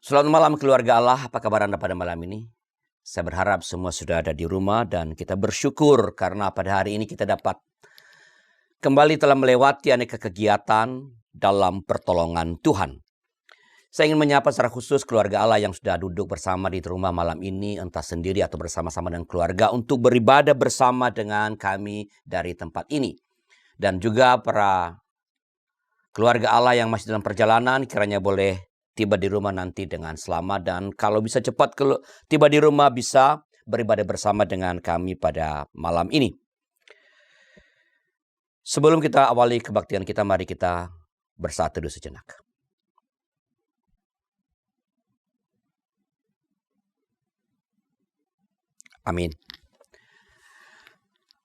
Selamat malam keluarga Allah, apa kabar Anda pada malam ini? Saya berharap semua sudah ada di rumah dan kita bersyukur karena pada hari ini kita dapat kembali telah melewati aneka kegiatan dalam pertolongan Tuhan. Saya ingin menyapa secara khusus keluarga Allah yang sudah duduk bersama di rumah malam ini, entah sendiri atau bersama-sama dengan keluarga untuk beribadah bersama dengan kami dari tempat ini. Dan juga para keluarga Allah yang masih dalam perjalanan, kiranya boleh tiba di rumah nanti dengan selamat. Dan kalau bisa cepat tiba di rumah, bisa beribadah bersama dengan kami pada malam ini. Sebelum kita awali kebaktian kita, mari kita bersatu dulu sejenak. Amin.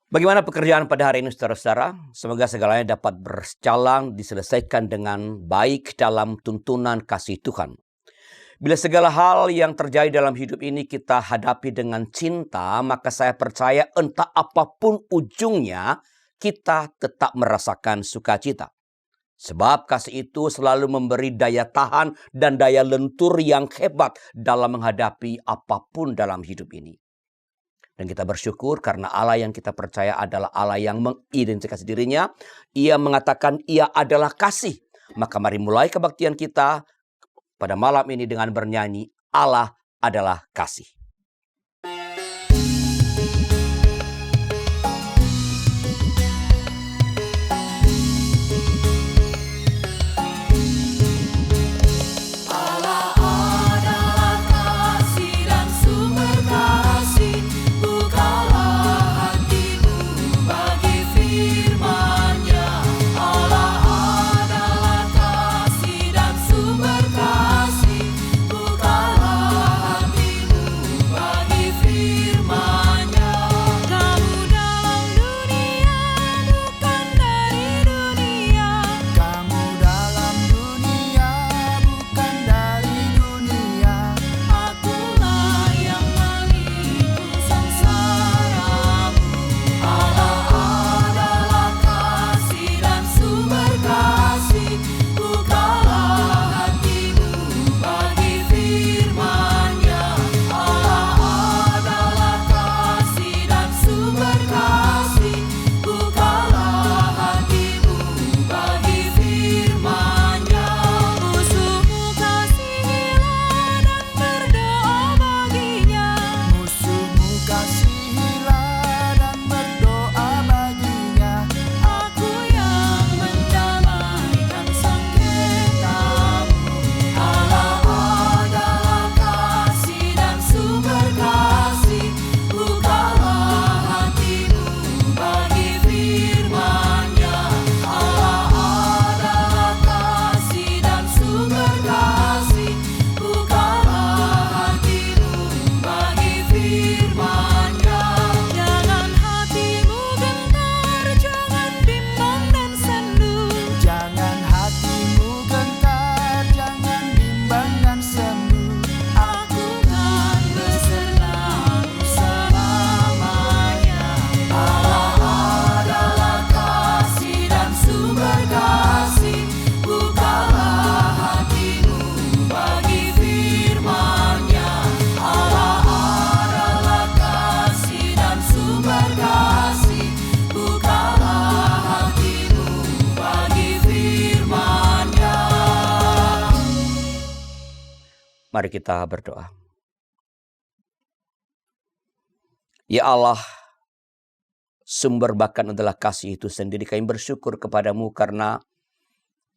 Bagaimana pekerjaan pada hari ini saudara-saudara? Semoga segalanya dapat berjalan, diselesaikan dengan baik dalam tuntunan kasih Tuhan. Bila segala hal yang terjadi dalam hidup ini kita hadapi dengan cinta, maka saya percaya entah apapun ujungnya, kita tetap merasakan sukacita. Sebab kasih itu selalu memberi daya tahan dan daya lentur yang hebat dalam menghadapi apapun dalam hidup ini. Dan kita bersyukur karena Allah yang kita percaya adalah Allah yang mengidentifikasi dirinya. Ia mengatakan ia adalah kasih. Maka mari mulai kebaktian kita pada malam ini dengan bernyanyi Allah adalah kasih. Mari kita berdoa. Ya Allah, sumber bahkan adalah kasih itu sendiri. Kami bersyukur kepadamu karena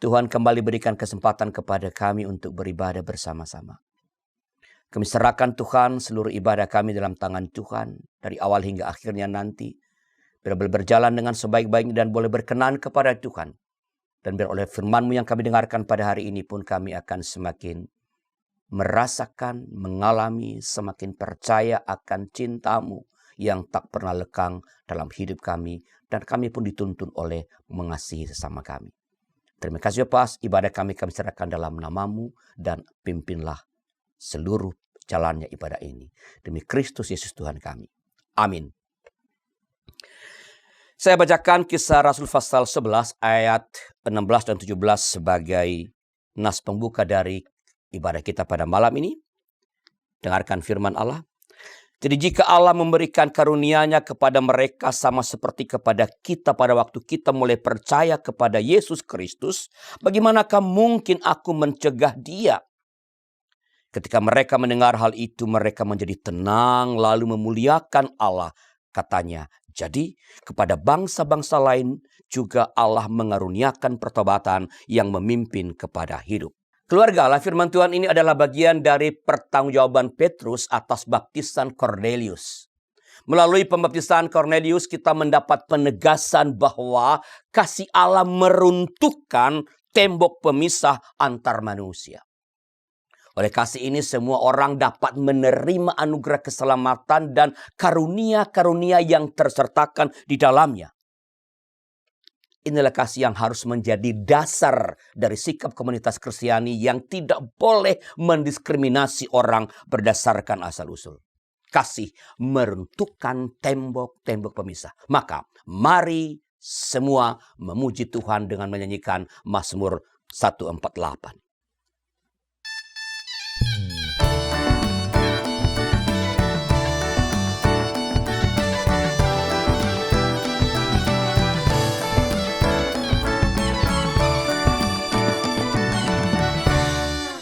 Tuhan kembali berikan kesempatan kepada kami untuk beribadah bersama-sama. Kami serahkan Tuhan seluruh ibadah kami dalam tangan Tuhan. Dari awal hingga akhirnya nanti. Biar boleh berjalan dengan sebaik-baiknya dan boleh berkenan kepada Tuhan. Dan biar oleh firman-Mu yang kami dengarkan pada hari ini pun kami akan semakin merasakan, mengalami, semakin percaya akan cinta-Mu yang tak pernah lekang dalam hidup kami. Dan kami pun dituntun oleh mengasihi sesama kami. Terima kasih Bapak, ibadah kami serahkan dalam nama-Mu dan pimpinlah seluruh jalannya ibadah ini. Demi Kristus Yesus Tuhan kami. Amin. Saya bacakan Kisah Rasul pasal 11 ayat 16 dan 17 sebagai nas pembuka dari ibadah kita pada malam ini. Dengarkan firman Allah. Jadi jika Allah memberikan karunia-Nya kepada mereka sama seperti kepada kita pada waktu kita mulai percaya kepada Yesus Kristus, bagaimanakah mungkin aku mencegah dia? Ketika mereka mendengar hal itu, mereka menjadi tenang lalu memuliakan Allah. Katanya, jadi kepada bangsa-bangsa lain juga Allah mengaruniakan pertobatan yang memimpin kepada hidup. Keluarga Allah, firman Tuhan ini adalah bagian dari pertanggungjawaban Petrus atas baptisan Kornelius. Melalui pembaptisan Kornelius kita mendapat penegasan bahwa kasih Allah meruntuhkan tembok pemisah antar manusia. Oleh kasih ini semua orang dapat menerima anugerah keselamatan dan karunia-karunia yang tersertakan di dalamnya. Inilah kasih yang harus menjadi dasar dari sikap komunitas Kristiani yang tidak boleh mendiskriminasi orang berdasarkan asal-usul. Kasih meruntuhkan tembok-tembok pemisah. Maka mari semua memuji Tuhan dengan menyanyikan Mazmur 148.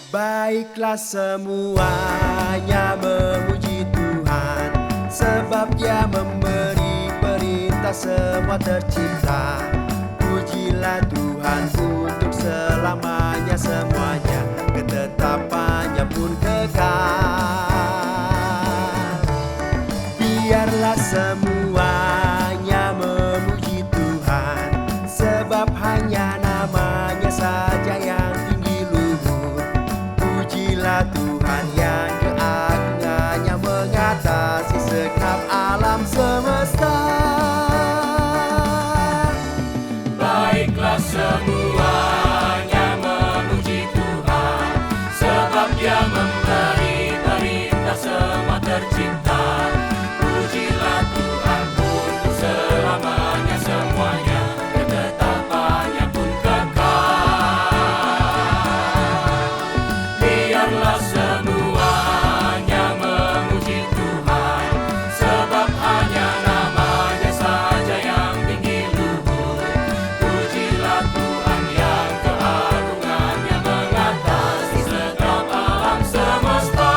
Baiklah semuanya memuji Tuhan, sebab Dia memberi perintah semua tercipta. Pujilah Tuhan untuk selamanya semuanya, ketetapannya pun kekal. Biarlah semuanya memuji Tuhan, sebab hanya namanya saja yang Tuhan yang keagungannya mengatasi segenap alam semesta. Baiklah semuanya memuji Tuhan, sebab Dia memberi perintah semua tercipta. Pujilah Tuhan untuk selamanya semuanya, ketetapannya pun Biarlah semuanya memuji Tuhan, sebab hanya namanya saja yang tinggi luhur. Pujilah Tuhan yang keagungannya mengatasi segenap alam semesta.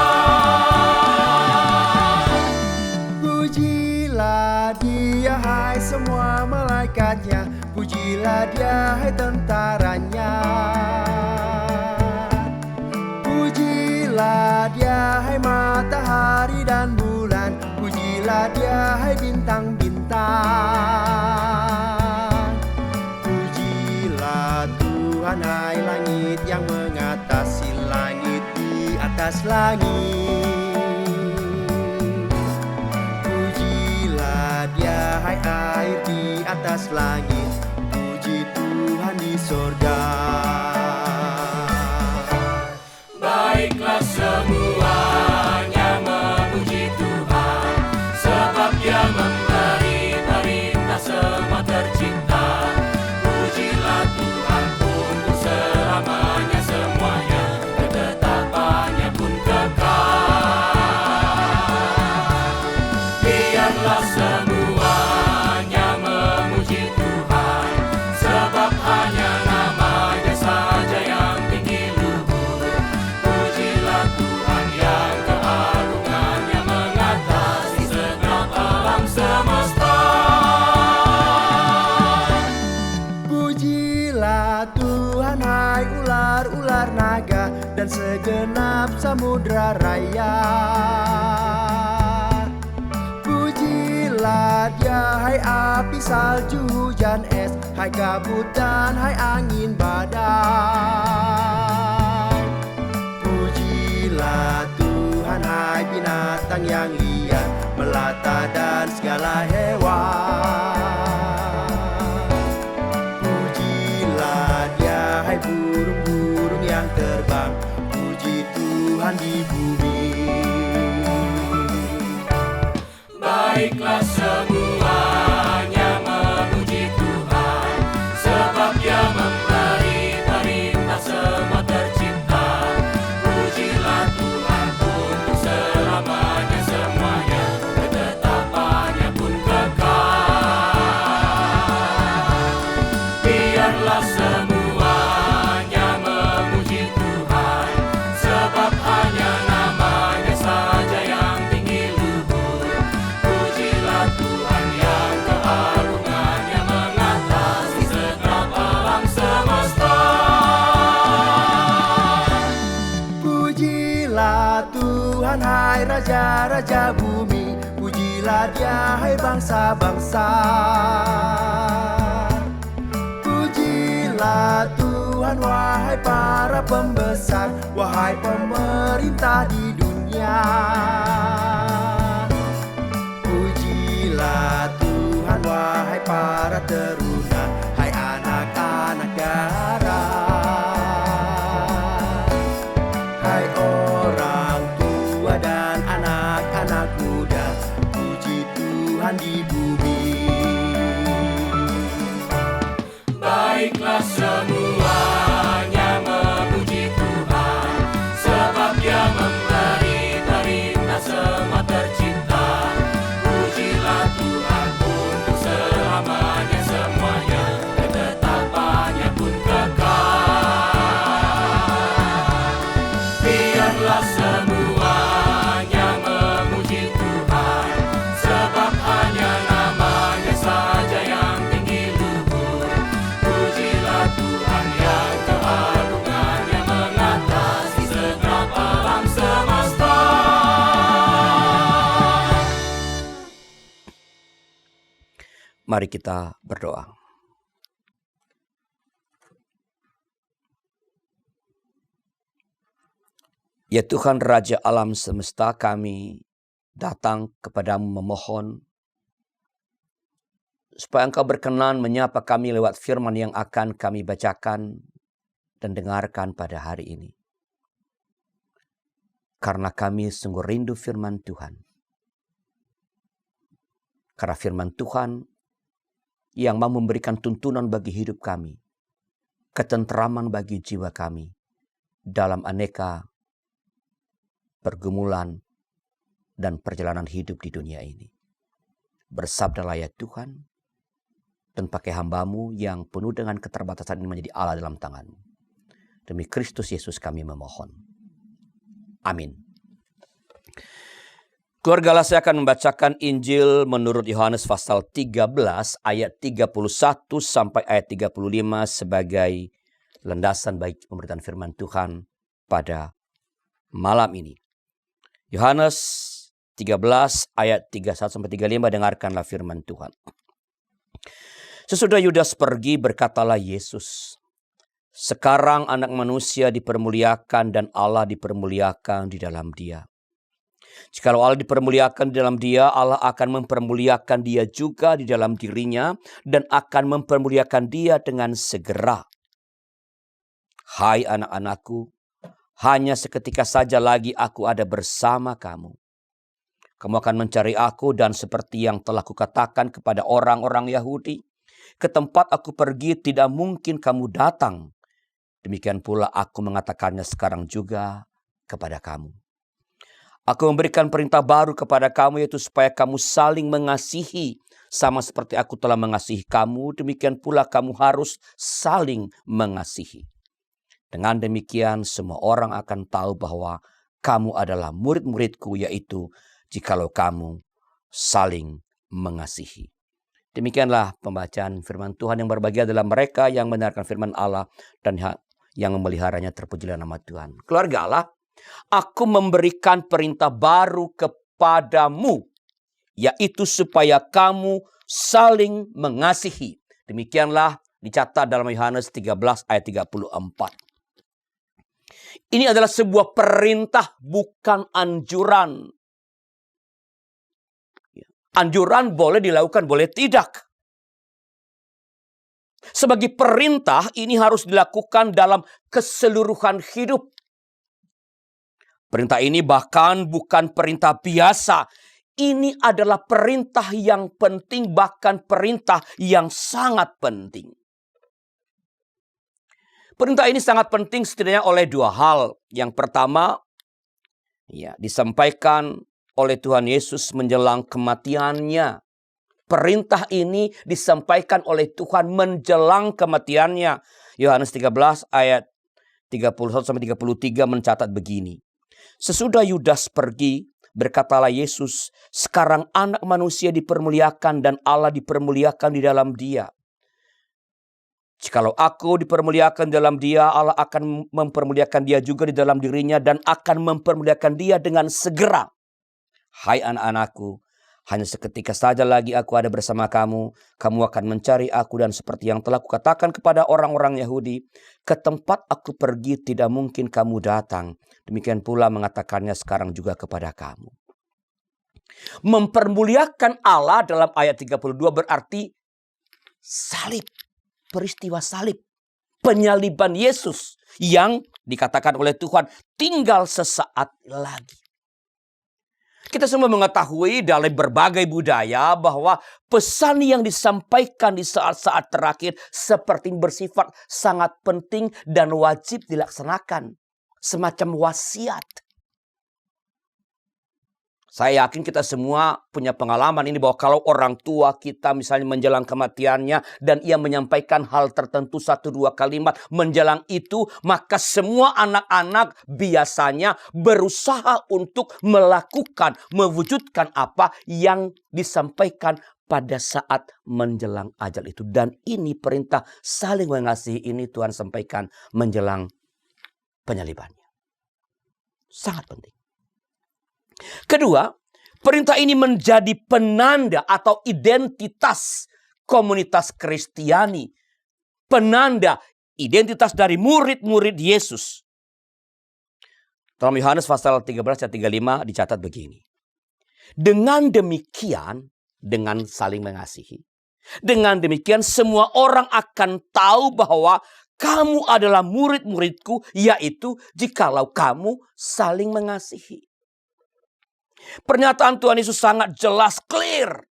Pujilah Dia hai semua malaikatnya, pujilah Dia hai tentaranya. Pujilah Dia hai matahari dan bulan, pujilah Dia hai bintang-bintang. Pujilah Tuhan hai langit yang mengatasi langit di atas langit. Pujilah Dia hai air di atas langit, puji Tuhan di sorga. Baiklah semuanya memuji Tuhan, sebab Dia memberi perintah semua tercipta. Pujilah Tuhan untuk selamanya semuanya, ketetapannya pun kekal. Biarlah semuanya memuji Tuhan, sebab hanya namanya saja yang tinggi luhur. Pujilah Tuhan yang keagungannya mengatasi segenap alam semesta. Pujilah Tuhan hai ular-ular naga dan segenap samudra raya. Pujilah Dia hai api salju hujan es, hai kabut dan hai angin badai. Pujilah Tuhan hai binatang yang liar, melata dan segala hewan. Pujilah Dia hai burung-burung yang terbang, puji Tuhan di bumi. Baiklah semuanya memuji Tuhan, sebab Dia memberi perintah semua tercipta. Biarlah semuanya memuji Tuhan, sebab hanya nama-Nya saja yang tinggi luhur. Pujilah Tuhan yang keagungannya mengatasi segenap alam semesta. Pujilah Tuhan hai raja-raja bumi, pujilah Dia hai bangsa-bangsa. Pujilah Tuhan wahai para pembesar, wahai pemerintah di dunia. Pujilah Tuhan wahai para teruna, hai anak-anak darat. Hai orang tua dan anak-anak muda, puji Tuhan di bumi. Baiklah semuanya memuji Tuhan, sebab Dia memberi perintah semua tercipta. Pujilah Tuhan untuk selamanya, semuanya ketetapannya pun kekal. Biarlah semuanya memuji Tuhan, sebab hanya nama-Nya saja yang tinggi luhur. Pujilah Tuhan yang keagungannya mengatasi segenap alam semesta. Mari kita berdoa. Ya Tuhan Raja alam semesta, kami datang kepadamu memohon supaya Engkau berkenan menyapa kami lewat firman yang akan kami bacakan dan dengarkan pada hari ini. Karena kami sungguh rindu firman Tuhan. Karena firman Tuhan yang mau memberikan tuntunan bagi hidup kami, ketentraman bagi jiwa kami dalam aneka pergumulan dan perjalanan hidup di dunia ini. Bersabdalah ya Tuhan, dan pakai hamba-Mu yang penuh dengan keterbatasan ini menjadi Allah dalam tangan-Mu. Demi Kristus Yesus kami memohon. Amin. Keluarga, saya akan membacakan Injil menurut Yohanes pasal 13 ayat 31 sampai ayat 35 sebagai landasan bagi pemberitaan firman Tuhan pada malam ini. Yohanes 13 ayat 31 sampai 35, dengarkanlah firman Tuhan. Sesudah Yudas pergi, berkatalah Yesus, sekarang anak manusia dipermuliakan dan Allah dipermuliakan di dalam Dia. Jikalau Allah dipermuliakan di dalam Dia, Allah akan mempermuliakan Dia juga di dalam dirinya dan akan mempermuliakan Dia dengan segera. Hai anak-anakku, hanya seketika saja lagi aku ada bersama kamu. Kamu akan mencari aku, dan seperti yang telah kukatakan kepada orang-orang Yahudi, ke tempat aku pergi tidak mungkin kamu datang. Demikian pula aku mengatakannya sekarang juga kepada kamu. Aku memberikan perintah baru kepada kamu, yaitu supaya kamu saling mengasihi. Sama seperti aku telah mengasihi kamu, demikian pula kamu harus saling mengasihi. Dengan demikian semua orang akan tahu bahwa kamu adalah murid-muridku, yaitu jikalau kamu saling mengasihi. Demikianlah pembacaan firman Tuhan. Yang berbahagia adalah mereka yang mendengarkan firman Allah dan yang memeliharanya. Terpujilah nama Tuhan. Keluarga Allah, aku memberikan perintah baru kepadamu, yaitu supaya kamu saling mengasihi. Demikianlah dicatat dalam Yohanes 13 ayat 34. Ini adalah sebuah perintah, bukan anjuran. Anjuran boleh dilakukan, boleh tidak. Sebagai perintah, ini harus dilakukan dalam keseluruhan hidup. Perintah ini bahkan bukan perintah biasa. Ini adalah perintah yang penting, bahkan perintah yang sangat penting. Perintah ini sangat penting setidaknya oleh dua hal. Yang pertama, disampaikan oleh Tuhan Yesus menjelang kematiannya Perintah ini disampaikan oleh Tuhan menjelang kematiannya. Yohanes 13 ayat 31-33 mencatat begini. Sesudah Yudas pergi, berkatalah Yesus, sekarang anak manusia dipermuliakan dan Allah dipermuliakan di dalam dia. Jikalau aku dipermuliakan dalam dia, Allah akan mempermuliakan dia juga di dalam dirinya dan akan mempermuliakan dia dengan segera. Hai anak-anakku, hanya seketika saja lagi aku ada bersama kamu. Kamu akan mencari aku dan seperti yang telah kukatakan kepada orang-orang Yahudi, ke tempat aku pergi tidak mungkin kamu datang. Demikian pula mengatakannya sekarang juga kepada kamu. Mempermuliakan Allah dalam ayat 32 berarti salib. Peristiwa salib, penyaliban Yesus yang dikatakan oleh Tuhan tinggal sesaat lagi. Kita semua mengetahui dari berbagai budaya bahwa pesan yang disampaikan di saat-saat terakhir seperti bersifat sangat penting dan wajib dilaksanakan. Semacam wasiat. Saya yakin kita semua punya pengalaman ini bahwa kalau orang tua kita misalnya menjelang kematiannya dan ia menyampaikan hal tertentu 1-2 kalimat menjelang itu, maka semua anak-anak biasanya berusaha untuk melakukan, mewujudkan apa yang disampaikan pada saat menjelang ajal itu. Dan ini perintah saling mengasihi ini Tuhan sampaikan menjelang penyalibannya. Sangat penting. Kedua, perintah ini menjadi penanda atau identitas komunitas Kristiani. Penanda identitas dari murid-murid Yesus. Dalam Yohanes pasal 13 ayat 35 dicatat begini. Dengan demikian, dengan saling mengasihi. Dengan demikian semua orang akan tahu bahwa kamu adalah murid-muridku, yaitu jikalau kamu saling mengasihi. Pernyataan Tuhan Yesus sangat jelas, clear.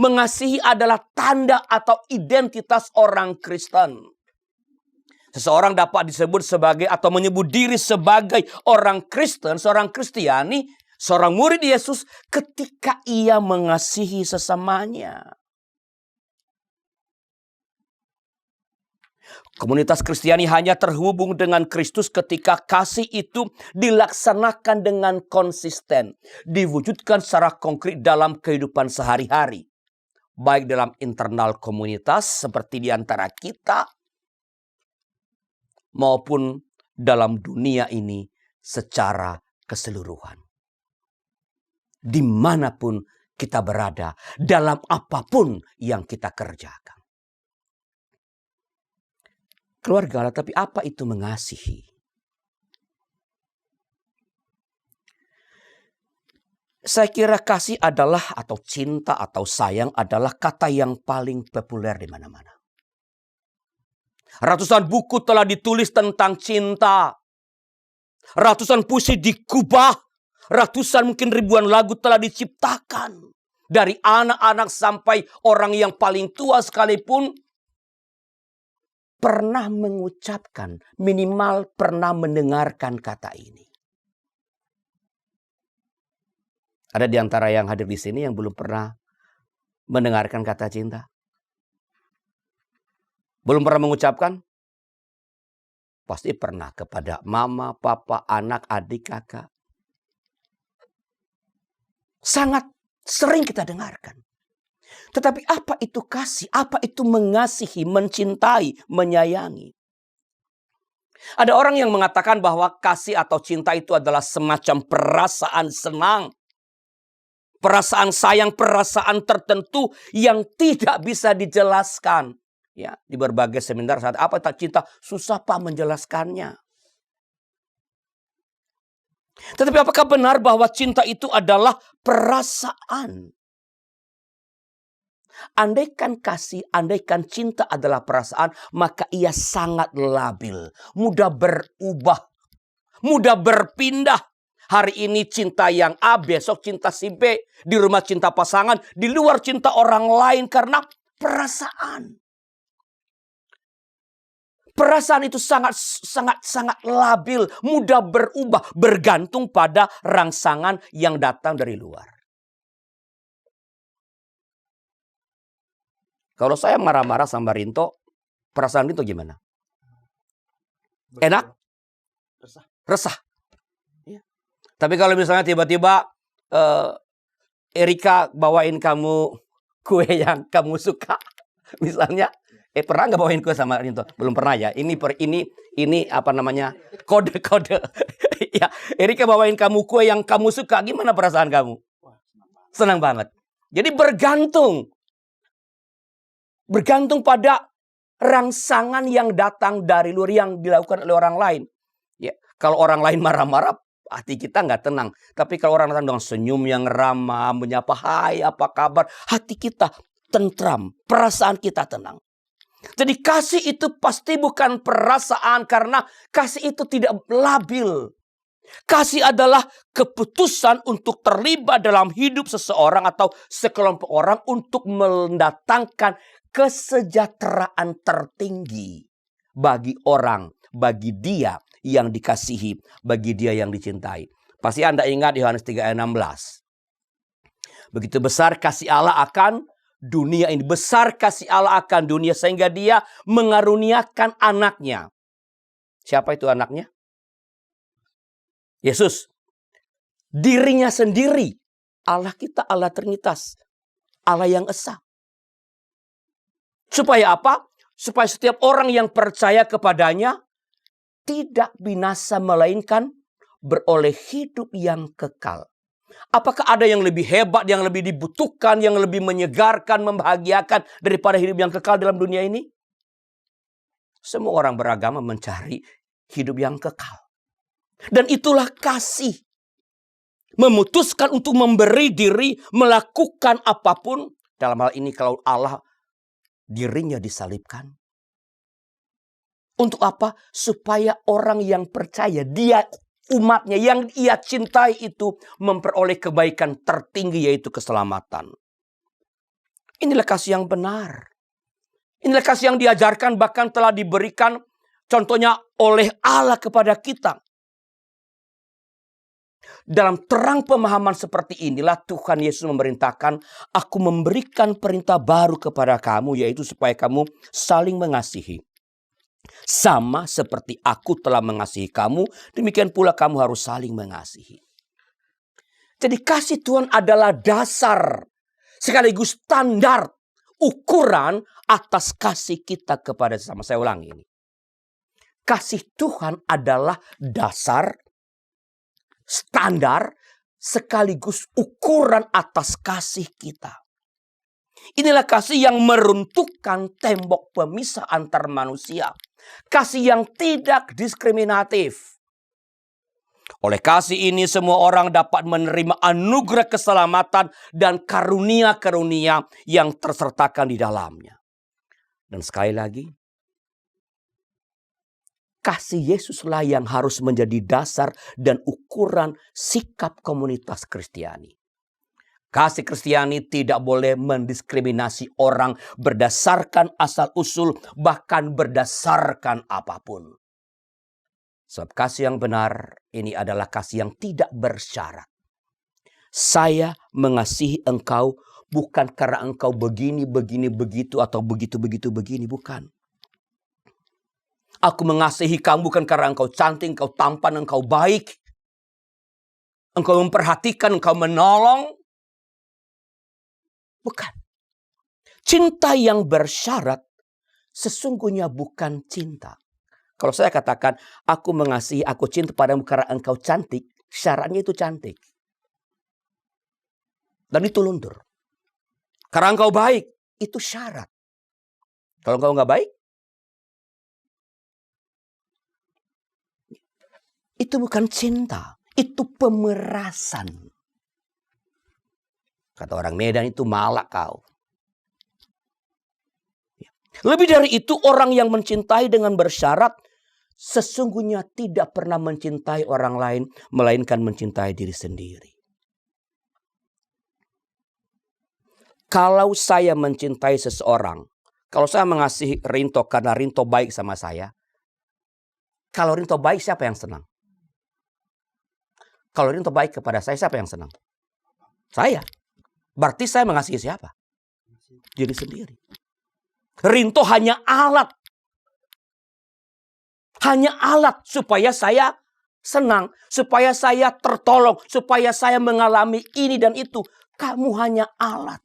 Mengasihi adalah tanda atau identitas orang Kristen. Seseorang dapat disebut sebagai atau menyebut diri sebagai orang Kristen, seorang Kristiani, seorang murid Yesus ketika ia mengasihi sesamanya. Komunitas Kristiani hanya terhubung dengan Kristus ketika kasih itu dilaksanakan dengan konsisten. Diwujudkan secara konkret dalam kehidupan sehari-hari. Baik dalam internal komunitas seperti di antara kita. Maupun dalam dunia ini secara keseluruhan. Dimanapun kita berada, dalam apapun yang kita kerjakan. Keluarga, tapi apa itu mengasihi? Saya kira kasih adalah atau cinta atau sayang adalah kata yang paling populer di mana-mana. Ratusan buku telah ditulis tentang cinta. Ratusan puisi dikubah. Ratusan mungkin ribuan lagu telah diciptakan. Dari anak-anak sampai orang yang paling tua sekalipun pernah mengucapkan, minimal pernah mendengarkan kata ini. Ada di antara yang hadir di sini yang belum pernah mendengarkan kata cinta? Belum pernah mengucapkan? Pasti pernah kepada mama, papa, anak, adik, kakak. Sangat sering kita dengarkan. Tetapi apa itu kasih? Apa itu mengasihi, mencintai, menyayangi? Ada orang yang mengatakan bahwa kasih atau cinta itu adalah semacam perasaan senang. Perasaan sayang, perasaan tertentu yang tidak bisa dijelaskan. Ya, di berbagai seminar saat apa tak cinta, susah Pak menjelaskannya. Tetapi apakah benar bahwa cinta itu adalah perasaan? Andaikan kasih, andaikan cinta adalah perasaan, maka ia sangat labil, mudah berubah, mudah berpindah. Hari ini cinta yang A, besok cinta si B, di rumah cinta pasangan, di luar cinta orang lain karena perasaan. Perasaan itu sangat labil, mudah berubah, bergantung pada rangsangan yang datang dari luar. Kalau saya marah-marah sama Rinto, perasaan Rinto gimana? Enak? Resah. Ya. Tapi kalau misalnya tiba-tiba Erika bawain kamu kue yang kamu suka, misalnya, pernah nggak bawain kue sama Rinto? Belum pernah ya. Ini apa namanya? Kode-kode. Ya, Erika bawain kamu kue yang kamu suka, gimana perasaan kamu? Senang banget. Jadi bergantung pada rangsangan yang datang dari luar yang dilakukan oleh orang lain. Ya, kalau orang lain marah-marah, hati kita nggak tenang. Tapi kalau orang datang dengan senyum yang ramah, menyapa, hai apa kabar, hati kita tentram, perasaan kita tenang. Jadi kasih itu pasti bukan perasaan, karena kasih itu tidak labil. Kasih adalah keputusan untuk terlibat dalam hidup seseorang atau sekelompok orang untuk mendatangkan kesejahteraan tertinggi bagi orang, bagi dia yang dikasihi, bagi dia yang dicintai. Pasti Anda ingat Yohanes 3 ayat 16. Begitu besar kasih Allah akan dunia ini. Besar kasih Allah akan dunia sehingga dia mengaruniakan anaknya. Siapa itu anaknya? Yesus. Dirinya sendiri. Allah kita, Allah Trinitas. Allah yang esa. Supaya apa? Supaya setiap orang yang percaya kepadanya tidak binasa, melainkan beroleh hidup yang kekal. Apakah ada yang lebih hebat, yang lebih dibutuhkan, yang lebih menyegarkan, membahagiakan daripada hidup yang kekal dalam dunia ini? Semua orang beragama mencari hidup yang kekal. Dan itulah kasih. Memutuskan untuk memberi diri, melakukan apapun. Dalam hal ini kalau Allah dirinya disalibkan. Untuk apa? Supaya orang yang percaya, dia umatnya yang ia cintai itu memperoleh kebaikan tertinggi, yaitu keselamatan. Inilah kasih yang benar. Inilah kasih yang diajarkan, bahkan telah diberikan contohnya oleh Allah kepada kita. Dalam terang pemahaman seperti inilah Tuhan Yesus memerintahkan, aku memberikan perintah baru kepada kamu, yaitu supaya kamu saling mengasihi. Sama seperti aku telah mengasihi kamu, demikian pula kamu harus saling mengasihi. Jadi kasih Tuhan adalah dasar, sekaligus standar, ukuran atas kasih kita kepada sesama. Saya ulangi ini. Kasih Tuhan adalah dasar, standar, sekaligus ukuran atas kasih kita. Inilah kasih yang meruntuhkan tembok pemisah antar manusia. Kasih yang tidak diskriminatif. Oleh kasih ini semua orang dapat menerima anugerah keselamatan dan karunia-karunia yang tersertakan di dalamnya. Dan sekali lagi, kasih Yesuslah yang harus menjadi dasar dan ukuran sikap komunitas Kristiani. Kasih Kristiani tidak boleh mendiskriminasi orang berdasarkan asal-usul, bahkan berdasarkan apapun. Sebab kasih yang benar ini adalah kasih yang tidak bersyarat. Saya mengasihi engkau bukan karena engkau begini, begitu, atau begitu, begini, bukan. Aku mengasihi kamu bukan karena engkau cantik, engkau tampan, engkau baik. Engkau memperhatikan, engkau menolong. Bukan. Cinta yang bersyarat sesungguhnya bukan cinta. Kalau saya katakan, aku mengasihi, aku cinta padamu karena engkau cantik, syaratnya itu cantik. Dan itu luntur. Karena engkau baik, itu syarat. Kalau engkau nggak baik, itu bukan cinta, itu pemerasan. Kata orang Medan, itu malak kau. Lebih dari itu, orang yang mencintai dengan bersyarat sesungguhnya tidak pernah mencintai orang lain, melainkan mencintai diri sendiri. Kalau saya mencintai seseorang, kalau saya mengasihi Rinto karena Rinto baik sama saya, kalau Rinto baik, siapa yang senang? Kalau Rinto baik kepada saya, siapa yang senang? Saya. Berarti saya mengasihi siapa? Diri sendiri. Rinto hanya alat. Hanya alat supaya saya senang, supaya saya tertolong, supaya saya mengalami ini dan itu. Kamu hanya alat.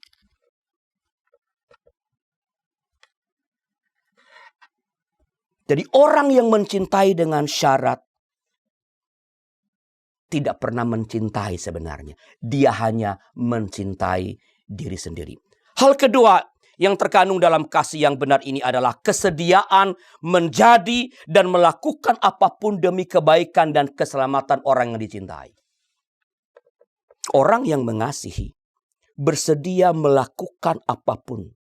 Jadi orang yang mencintai dengan syarat tidak pernah mencintai sebenarnya. Dia hanya mencintai diri sendiri. Hal kedua yang terkandung dalam kasih yang benar ini adalah kesediaan menjadi dan melakukan apapun demi kebaikan dan keselamatan orang yang dicintai. Orang yang mengasihi bersedia melakukan apapun,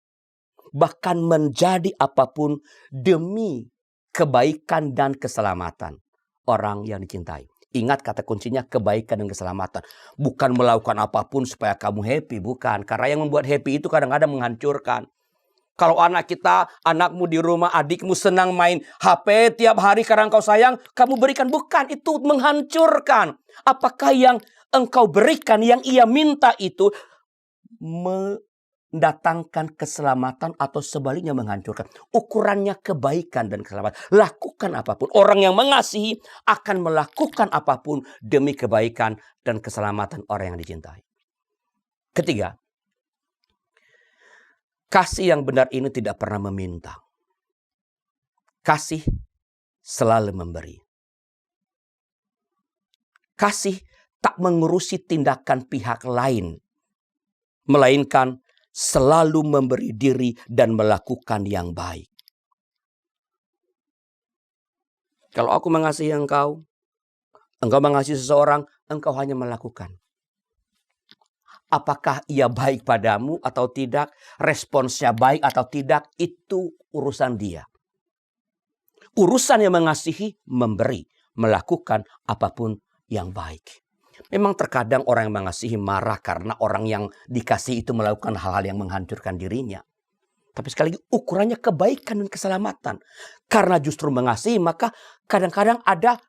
bahkan menjadi apapun demi kebaikan dan keselamatan orang yang dicintai. Ingat kata kuncinya kebaikan dan keselamatan. Bukan melakukan apapun supaya kamu happy. Bukan. Karena yang membuat happy itu kadang-kadang menghancurkan. Kalau anakmu di rumah, adikmu senang main HP tiap hari karena engkau sayang, kamu berikan. Bukan. Itu menghancurkan. Apakah yang engkau berikan, yang ia minta itu mendatangkan keselamatan atau sebaliknya menghancurkan? Ukurannya kebaikan dan keselamatan. Lakukan apapun. Orang yang mengasihi akan melakukan apapun demi kebaikan dan keselamatan orang yang dicintai. Ketiga, kasih yang benar ini tidak pernah meminta. Kasih selalu memberi. Kasih tak mengurusi tindakan pihak lain, melainkan selalu memberi diri dan melakukan yang baik. Kalau aku mengasihi engkau mengasihi seseorang, engkau hanya melakukan. Apakah ia baik padamu atau tidak, responsnya baik atau tidak, itu urusan dia. Urusan yang mengasihi, memberi, melakukan apapun yang baik. Memang terkadang orang yang mengasihi marah karena orang yang dikasihi itu melakukan hal-hal yang menghancurkan dirinya. Tapi sekali lagi ukurannya kebaikan dan keselamatan. Karena justru mengasihi maka kadang-kadang ada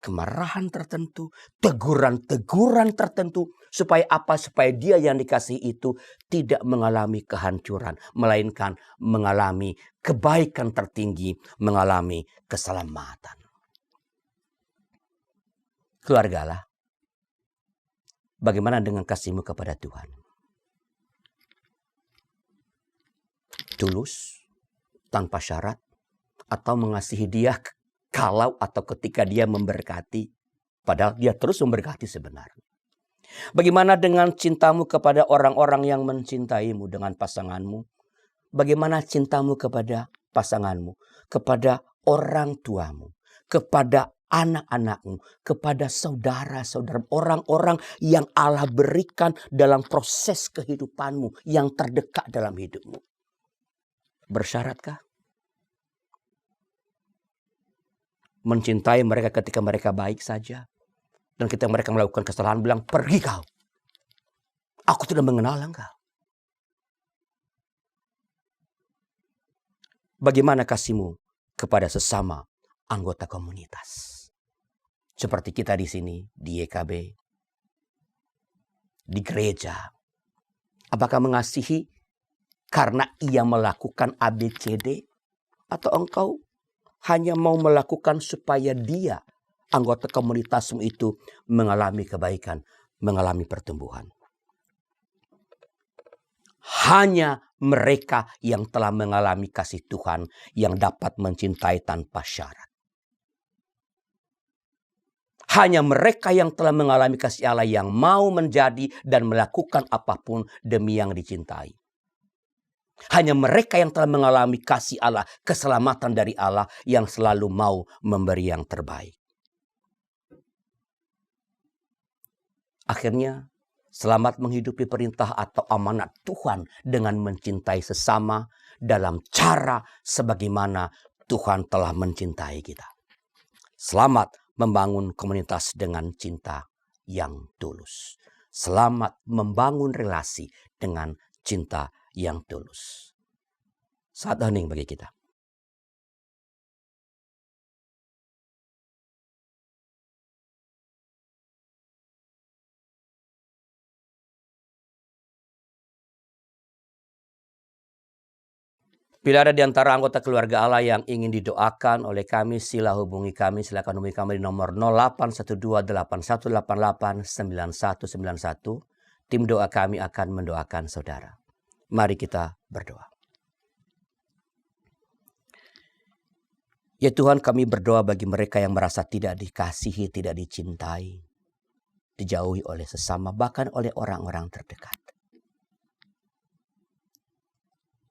kemarahan tertentu, teguran-teguran tertentu. Supaya apa? Supaya dia yang dikasihi itu tidak mengalami kehancuran. Melainkan mengalami kebaikan tertinggi, mengalami keselamatan. Keluargalah, bagaimana dengan kasihmu kepada Tuhan? Tulus, tanpa syarat, atau mengasihi dia kalau atau ketika dia memberkati, padahal dia terus memberkati sebenarnya. Bagaimana dengan cintamu kepada orang-orang yang mencintaimu, dengan pasanganmu? Bagaimana cintamu kepada pasanganmu, kepada orang tuamu, kepada anak-anakmu, kepada saudara-saudara, orang-orang yang Allah berikan dalam proses kehidupanmu, yang terdekat dalam hidupmu? Bersyaratkah? Mencintai mereka ketika mereka baik saja. Dan ketika mereka melakukan kesalahan bilang, pergi kau. Aku tidak mengenal engkau. Bagaimana kasihmu kepada sesama anggota komunitas? Seperti kita di sini, di YKB, di gereja. Apakah mengasihi karena ia melakukan ABCD? Atau engkau hanya mau melakukan supaya dia, anggota komunitasmu itu, mengalami kebaikan, mengalami pertumbuhan? Hanya mereka yang telah mengalami kasih Tuhan yang dapat mencintai tanpa syarat. Hanya mereka yang telah mengalami kasih Allah yang mau menjadi dan melakukan apapun demi yang dicintai. Hanya mereka yang telah mengalami kasih Allah, keselamatan dari Allah yang selalu mau memberi yang terbaik. Akhirnya, selamat menghidupi perintah atau amanat Tuhan dengan mencintai sesama dalam cara sebagaimana Tuhan telah mencintai kita. Selamat membangun komunitas dengan cinta yang tulus. Selamat membangun relasi dengan cinta yang tulus. Saat hening bagi kita. Bila ada di antara anggota keluarga Allah yang ingin didoakan oleh kami, sila hubungi kami. Silakan hubungi kami di nomor 081281889191. Tim doa kami akan mendoakan saudara. Mari kita berdoa. Ya Tuhan, kami berdoa bagi mereka yang merasa tidak dikasihi, tidak dicintai, dijauhi oleh sesama, bahkan oleh orang-orang terdekat.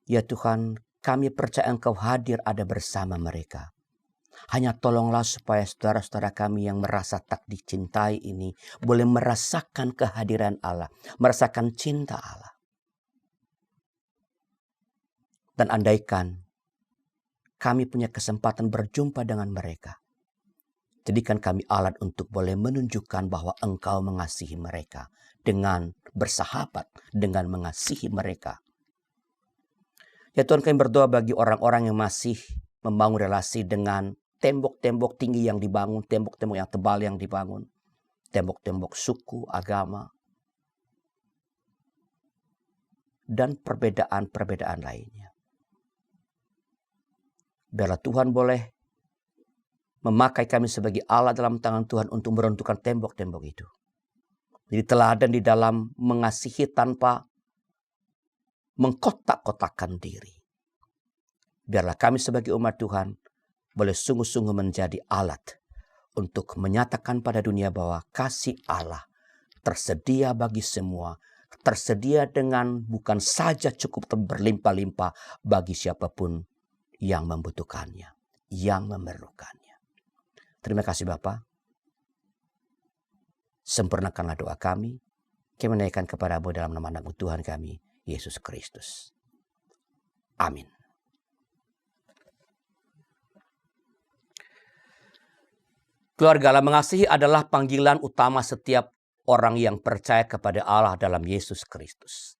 Ya Tuhan, kami percaya Engkau hadir ada bersama mereka. Hanya tolonglah supaya saudara-saudara kami yang merasa tak dicintai ini boleh merasakan kehadiran Allah, merasakan cinta Allah. Dan andaikan kami punya kesempatan berjumpa dengan mereka, jadikan kami alat untuk boleh menunjukkan bahwa Engkau mengasihi mereka dengan bersahabat, dengan mengasihi mereka. Ya Tuhan, kami berdoa bagi orang-orang yang masih membangun relasi dengan tembok-tembok tinggi yang dibangun, tembok-tembok yang tebal yang dibangun, tembok-tembok suku, agama, dan perbedaan-perbedaan lainnya. Biarlah Tuhan boleh memakai kami sebagai alat dalam tangan Tuhan untuk meruntuhkan tembok-tembok itu. Jadi teladan di dalam mengasihi tanpa mengkotak-kotakkan diri. Biarlah kami sebagai umat Tuhan boleh sungguh-sungguh menjadi alat untuk menyatakan pada dunia bahwa kasih Allah tersedia bagi semua, tersedia dengan bukan saja cukup berlimpah-limpah bagi siapapun yang membutuhkannya, yang memerlukannya. Terima kasih Bapa. Sempurnakanlah doa kami. Kami menaikkan kepada-Mu dalam nama Tuhan kami, Yesus Kristus. Amin. Keluarga Allah, mengasihi adalah panggilan utama setiap orang yang percaya kepada Allah dalam Yesus Kristus.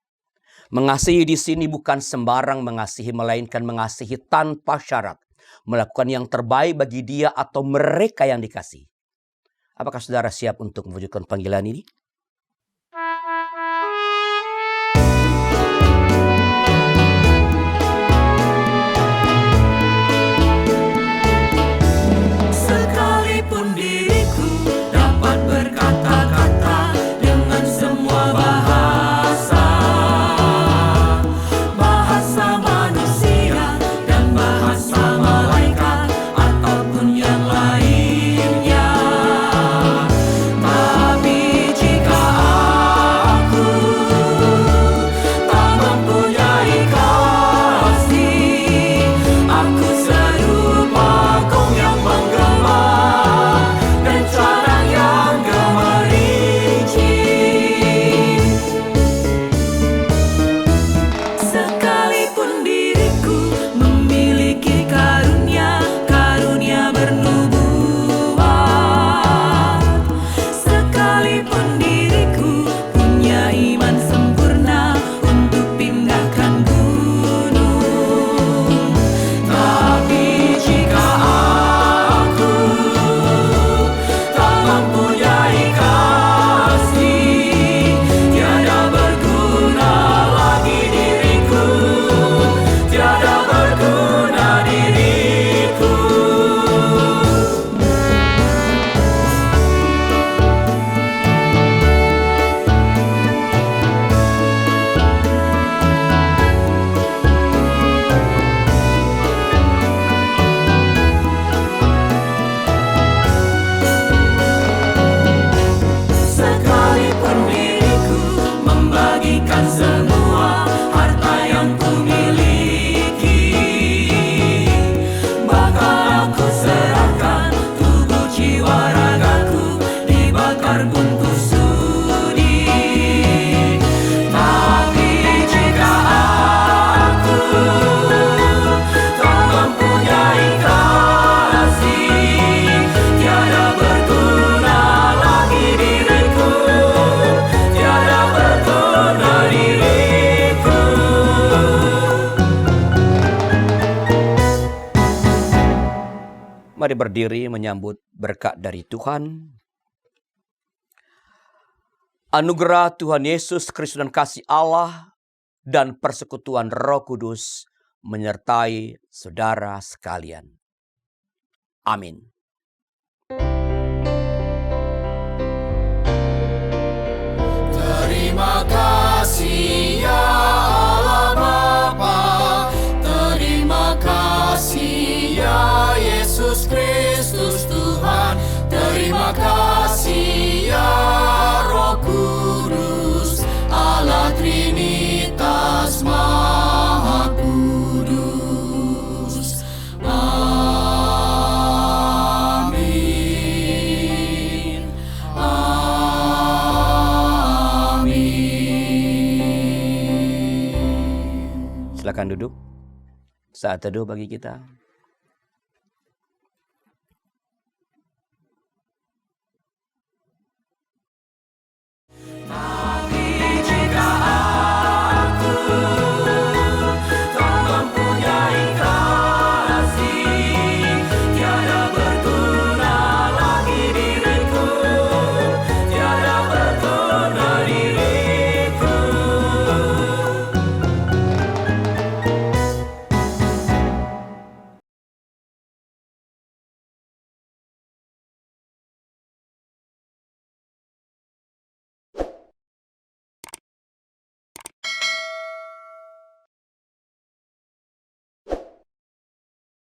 Mengasihi di sini bukan sembarang mengasihi, melainkan mengasihi tanpa syarat. Melakukan yang terbaik bagi dia atau mereka yang dikasihi. Apakah saudara siap untuk mewujudkan panggilan ini? Sekalipun diriku dapat berkata-kata dengan semua bahasa, bahasa manusia dan bahasa malaikat ataupun yang lainnya. Tapi jika aku tak mempunyai kasih, aku serupa gong yang menggema dan carang yang gemericik. Sekalipun diriku memiliki karunia bernubuat, sekalipun diriku punya iman sempurna untuk pindahkan gunung, tapi jika aku tak mempunyai kasih, tiada berguna lagi diriku, tiada berguna diriku. Sekalipun diriku membagikan semua harta yang kumiliki, bahkan aku serahkan tubuh jiwa ragaku dibakar bungkus sudi. Tapi jika aku tak mempunyai kasih, tiada berguna lagi diriku, tiada berguna diriku. Mari berdiri menyambut berkat dari Tuhan. Anugerah Tuhan Yesus Kristus dan kasih Allah dan persekutuan Roh Kudus menyertai saudara sekalian. Amin. Terima kasih ya Allah Bapa, terima kasih ya Yesus Kristus Tuhan, terima kasih ya Roh Kudus, Allah Trinitas Maha Kudus. Amin. Silakan duduk. Saat teduh bagi kita.